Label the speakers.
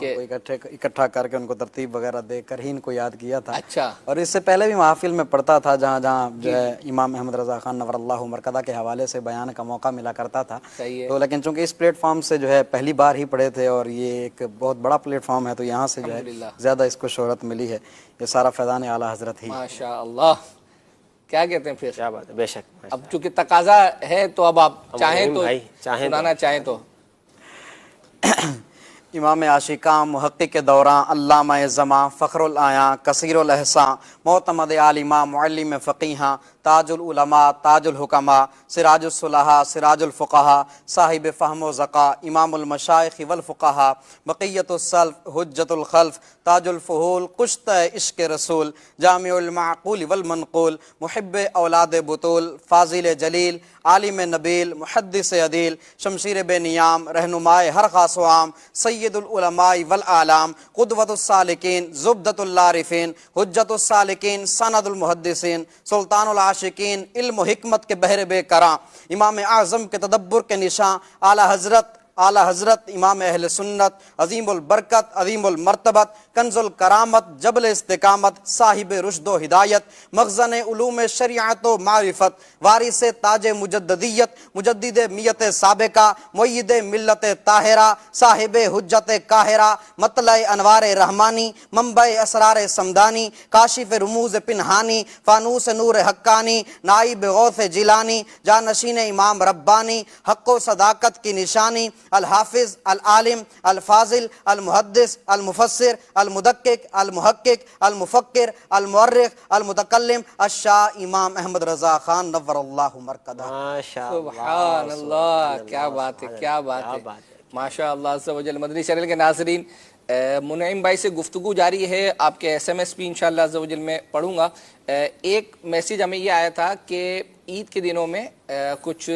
Speaker 1: کو اکٹھا کر کے ان کو ترتیب وغیرہ دے کر ہی ان کو یاد کیا تھا.
Speaker 2: اچھا.
Speaker 1: اور اس سے پہلے بھی محافل میں پڑھتا تھا جہاں جہاں جو ہے امام احمد رضا خان نور اللہ مرکزہ کے حوالے سے بیان کا موقع ملا کرتا تھا.
Speaker 2: صحیح ہے.
Speaker 1: تو لیکن چونکہ اس پلیٹ فارم سے جو ہے پہلی بار ہی پڑھے تھے اور یہ ایک بہت بڑا پلیٹ فارم ہے تو یہاں سے جو ہے
Speaker 2: الحمدللہ
Speaker 1: زیادہ اس کو شہرت ملی ہے. یہ سارا فیضان اعلیٰ حضرت ہی.
Speaker 2: ماشاء اللہ. کیا کہتے ہیں پھر؟
Speaker 3: کیا بات ہے، بے شک.
Speaker 2: اب چونکہ تقاضا ہے تو اب آپ چاہیں
Speaker 3: معین
Speaker 2: تو
Speaker 3: بھائی چاہیں تو
Speaker 2: سنانا چاہیں تو.
Speaker 1: امام عاشقاں محقق دوراں علامہ زماں فخر العیاں کثیر الاحساں معتمد عالماں معلم فقیہاں تاج العلماء تاج الحکماء سراج الصلحاء سراج الفقہاء صاحب فہم و ذقا امام المشائخ والفقہاء بقیت السلف حجت الخلف تاج الفہول قشت عشق رسول جامع المعقول والمنقول محب اولاد بطول فاضل جلیل عالم نبیل محدث عدیل شمشیر بے نیام رہنمائے ہر خاص و عام سید العلماء والعالام قدوۃ السالکین زبدۃ العارفین حجت السالکین سند المحدثین سلطان العاشقین علم و حکمت کے بحر بے کراں امام اعظم کے تدبر کے نشاں اعلیٰ حضرت امام اہل سنت عظیم البرکت عظیم المرتبت کنز الکرامت جبل استقامت صاحب رشد و ہدایت مخزن علوم شریعت و معرفت وارث تاج مجددیت مجدد میت سابقہ معید ملت طاہرہ صاحب حجت قاہرہ مطلع انوار رحمانی منبع اسرار سمدانی کاشف رموز پنہانی فانوس نور حقانی نائب غوث جیلانی جانشین امام ربانی حق و صداقت کی نشانی الحافظ العالم الفاضل المحدث المفسر المدقق المحقق المفکر المؤرخ المتکلم الشاہ امام احمد رضا خان نور اللہ مرکزہ.
Speaker 2: سبحان اللہ. کیا بات ہے، کیا بات ہے، ماشاء اللہ عز و جل. مدنی چینل کے ناظرین، منعم بھائی سے گفتگو جاری ہے. آپ کے ایس ایم ایس بھی انشاءاللہ عز و جل میں پڑھوں گا. ایک میسیج ہمیں یہ آیا تھا کہ عید کے دنوں میں کچھ